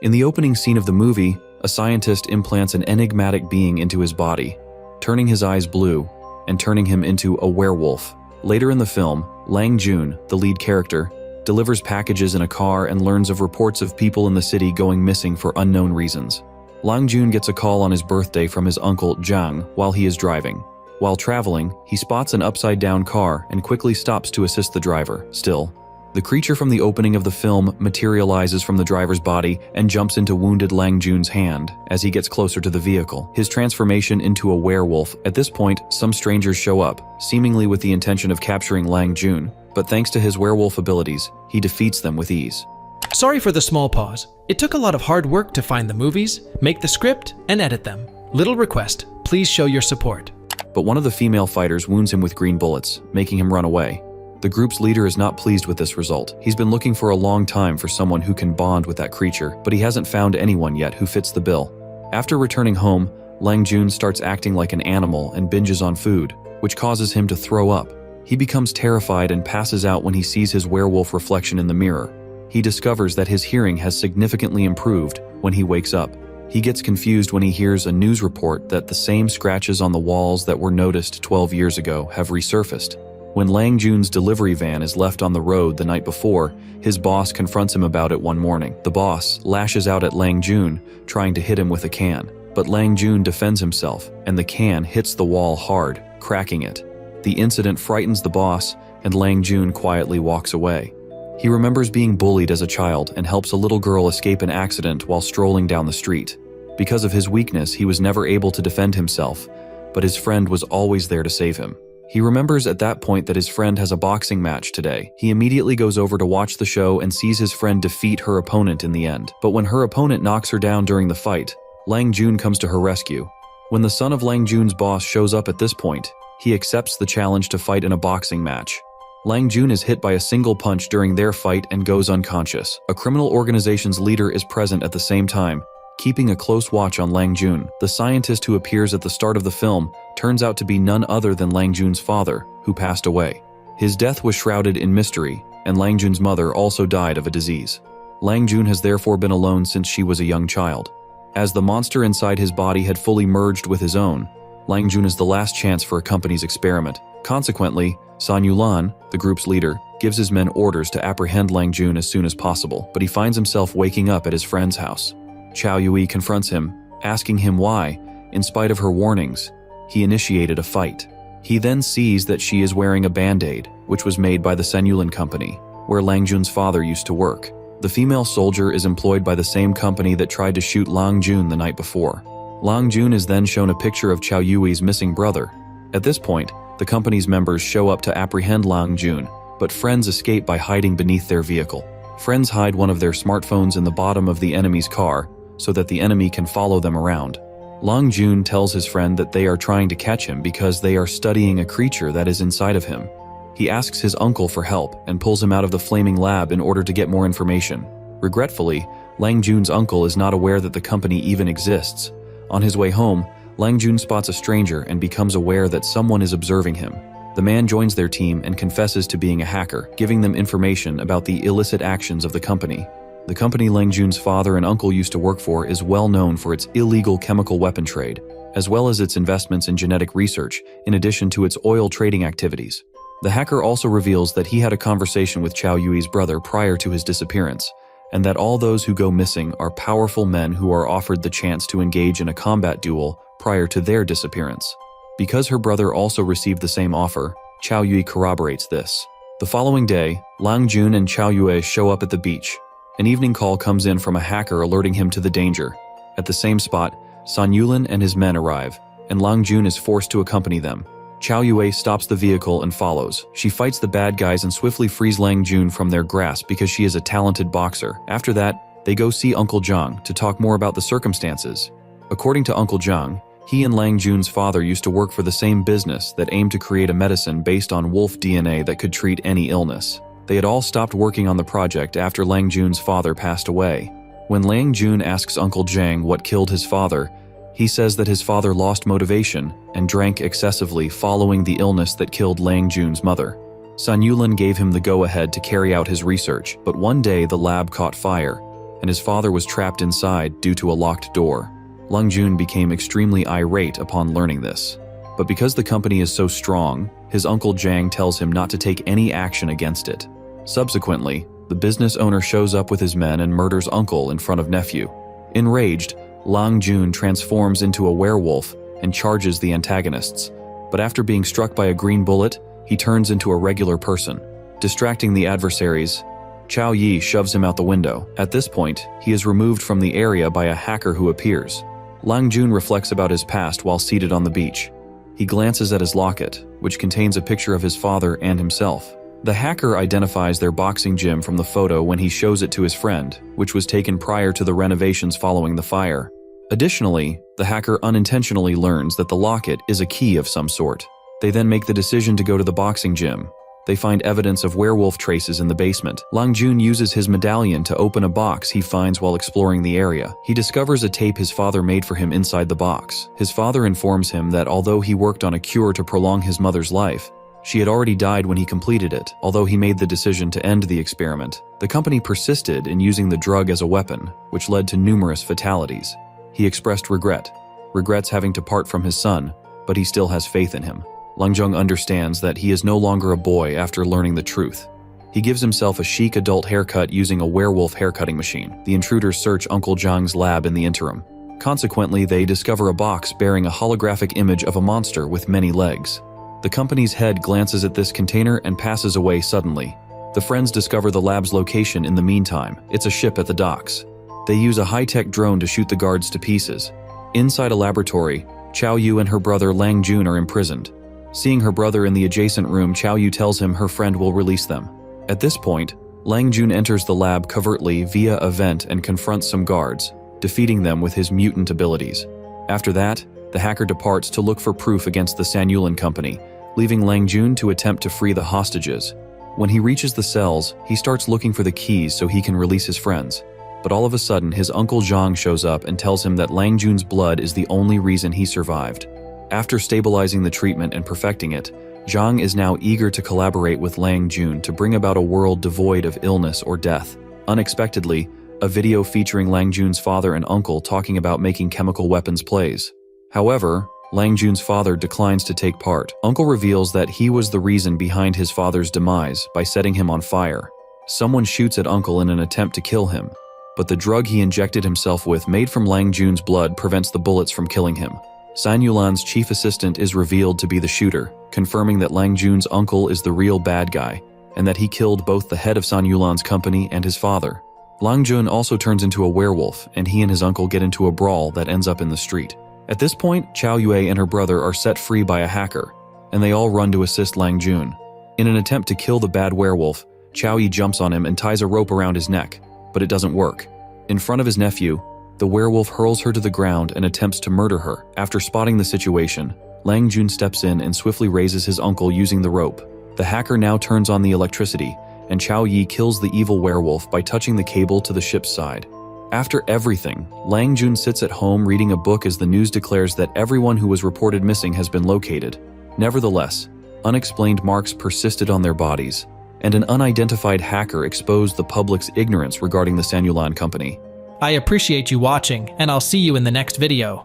In the opening scene of the movie, a scientist implants an enigmatic being into his body, turning his eyes blue and turning him into a werewolf. Later in the film, Lang Jun, the lead character, delivers packages in a car and learns of reports of people in the city going missing for unknown reasons. Lang Jun gets a call on his birthday from his uncle Zhang while he is driving. While traveling, he spots an upside-down car and quickly stops to assist the driver. Still, the creature from the opening of the film materializes from the driver's body and jumps into wounded Lang Jun's hand as he gets closer to the vehicle. His transformation into a werewolf. At this point, some strangers show up, seemingly with the intention of capturing Lang Jun, but thanks to his werewolf abilities, he defeats them with ease. Sorry for the small pause. It took a lot of hard work to find the movies, make the script, and edit them. Little request, please show your support. But one of the female fighters wounds him with green bullets, making him run away. The group's leader is not pleased with this result. He's been looking for a long time for someone who can bond with that creature, but he hasn't found anyone yet who fits the bill. After returning home, Lang Jun starts acting like an animal and binges on food, which causes him to throw up. He becomes terrified and passes out when he sees his werewolf reflection in the mirror. He discovers that his hearing has significantly improved when he wakes up. He gets confused when he hears a news report that the same scratches on the walls that were noticed 12 years ago have resurfaced. When Lang Jun's delivery van is left on the road the night before, his boss confronts him about it one morning. The boss lashes out at Lang Jun, trying to hit him with a can. But Lang Jun defends himself, and the can hits the wall hard, cracking it. The incident frightens the boss, and Lang Jun quietly walks away. He remembers being bullied as a child and helps a little girl escape an accident while strolling down the street. Because of his weakness, he was never able to defend himself, but his friend was always there to save him. He remembers at that point that his friend has a boxing match today. He immediately goes over to watch the show and sees his friend defeat her opponent in the end. But when her opponent knocks her down during the fight, Lang Jun comes to her rescue. When the son of Lang Jun's boss shows up at this point, he accepts the challenge to fight in a boxing match. Lang Jun is hit by a single punch during their fight and goes unconscious. A criminal organization's leader is present at the same time, keeping a close watch on Lang Jun. The scientist who appears at the start of the film turns out to be none other than Lang Jun's father, who passed away. His death was shrouded in mystery, and Lang Jun's mother also died of a disease. Lang Jun has therefore been alone since she was a young child. As the monster inside his body had fully merged with his own, Lang Jun is the last chance for a company's experiment. Consequently, San Yulan, the group's leader, gives his men orders to apprehend Lang Jun as soon as possible, but he finds himself waking up at his friend's house. Chao Yui confronts him, asking him why, in spite of her warnings, he initiated a fight. He then sees that she is wearing a band-aid, which was made by the San Yulan company, where Lang Jun's father used to work. The female soldier is employed by the same company that tried to shoot Lang Jun the night before. Lang Jun is then shown a picture of Chao Yui's missing brother. At this point, the company's members show up to apprehend Lang Jun, but friends escape by hiding beneath their vehicle. Friends hide one of their smartphones in the bottom of the enemy's car, so that the enemy can follow them around. Lang Jun tells his friend that they are trying to catch him because they are studying a creature that is inside of him. He asks his uncle for help and pulls him out of the flaming lab in order to get more information. Regretfully, Lang Jun's uncle is not aware that the company even exists. On his way home, Lang Jun spots a stranger and becomes aware that someone is observing him. The man joins their team and confesses to being a hacker, giving them information about the illicit actions of the company. The company Lang Jun's father and uncle used to work for is well known for its illegal chemical weapon trade, as well as its investments in genetic research, in addition to its oil trading activities. The hacker also reveals that he had a conversation with Chao Yui's brother prior to his disappearance, and that all those who go missing are powerful men who are offered the chance to engage in a combat duel prior to their disappearance. Because her brother also received the same offer, Chao Yui corroborates this. The following day, Lang Jun and Chao Yui show up at the beach. An evening call comes in from a hacker alerting him to the danger. At the same spot, San Yulan and his men arrive, and Lang Jun is forced to accompany them. Chao Yui stops the vehicle and follows. She fights the bad guys and swiftly frees Lang Jun from their grasp because she is a talented boxer. After that, they go see Uncle Zhang to talk more about the circumstances. According to Uncle Zhang, he and Lang Jun's father used to work for the same business that aimed to create a medicine based on wolf DNA that could treat any illness. They had all stopped working on the project after Lang Jun's father passed away. When Lang Jun asks Uncle Zhang what killed his father, he says that his father lost motivation and drank excessively following the illness that killed Lang Jun's mother. San Yulan gave him the go-ahead to carry out his research, but one day the lab caught fire. and his father was trapped inside due to a locked door. Lang Jun became extremely irate upon learning this. But because the company is so strong, his uncle Jang tells him not to take any action against it. Subsequently, the business owner shows up with his men and murders uncle in front of nephew. Enraged, Lang Jun transforms into a werewolf and charges the antagonists. But after being struck by a green bullet, he turns into a regular person. Distracting the adversaries, Chao Yi shoves him out the window. At this point, he is removed from the area by a hacker who appears. Lang Jun reflects about his past while seated on the beach. He glances at his locket, which contains a picture of his father and himself. The hacker identifies their boxing gym from the photo when he shows it to his friend, which was taken prior to the renovations following the fire. Additionally, the hacker unintentionally learns that the locket is a key of some sort. They then make the decision to go to the boxing gym. They find evidence of werewolf traces in the basement. Lang Jun uses his medallion to open a box he finds while exploring the area. He discovers a tape his father made for him inside the box. His father informs him that although he worked on a cure to prolong his mother's life, she had already died when he completed it. Although he made the decision to end the experiment, the company persisted in using the drug as a weapon, which led to numerous fatalities. He expressed regrets having to part from his son, but he still has faith in him. Lang Jun understands that he is no longer a boy after learning the truth. He gives himself a chic adult haircut using a werewolf haircutting machine. The intruders search Uncle Zhang's lab in the interim. Consequently, they discover a box bearing a holographic image of a monster with many legs. The company's head glances at this container and passes away suddenly. The friends discover the lab's location in the meantime. It's a ship at the docks. They use a high-tech drone to shoot the guards to pieces. Inside a laboratory, Chao Yu and her brother Lang Jun are imprisoned. Seeing her brother in the adjacent room, Chao Yu tells him her friend will release them. At this point, Lang Jun enters the lab covertly via a vent and confronts some guards, defeating them with his mutant abilities. After that, the hacker departs to look for proof against the Sanyulan company, leaving Lang Jun to attempt to free the hostages. When he reaches the cells, he starts looking for the keys so he can release his friends. But all of a sudden, his uncle Zhang shows up and tells him that Lang Jun's blood is the only reason he survived. After stabilizing the treatment and perfecting it, Zhang is now eager to collaborate with Lang Jun to bring about a world devoid of illness or death. Unexpectedly, a video featuring Lang Jun's father and uncle talking about making chemical weapons plays. However, Lang Jun's father declines to take part. Uncle reveals that he was the reason behind his father's demise by setting him on fire. Someone shoots at Uncle in an attempt to kill him, but the drug he injected himself with made from Lang Jun's blood prevents the bullets from killing him. Sanyulan's chief assistant is revealed to be the shooter, confirming that Lang Jun's uncle is the real bad guy, and that he killed both the head of Sanyulan's company and his father. Lang Jun also turns into a werewolf, and he and his uncle get into a brawl that ends up in the street. At this point, Chao Yue and her brother are set free by a hacker, and they all run to assist Lang Jun. In an attempt to kill the bad werewolf, Chao Yi jumps on him and ties a rope around his neck, but it doesn't work. In front of his nephew, the werewolf hurls her to the ground and attempts to murder her. After spotting the situation, Lang Jun steps in and swiftly raises his uncle using the rope. The hacker now turns on the electricity, and Chao Yi kills the evil werewolf by touching the cable to the ship's side. After everything, Lang Jun sits at home reading a book as the news declares that everyone who was reported missing has been located. Nevertheless, unexplained marks persisted on their bodies, and an unidentified hacker exposed the public's ignorance regarding the Sanyulan company. I appreciate you watching, and I'll see you in the next video.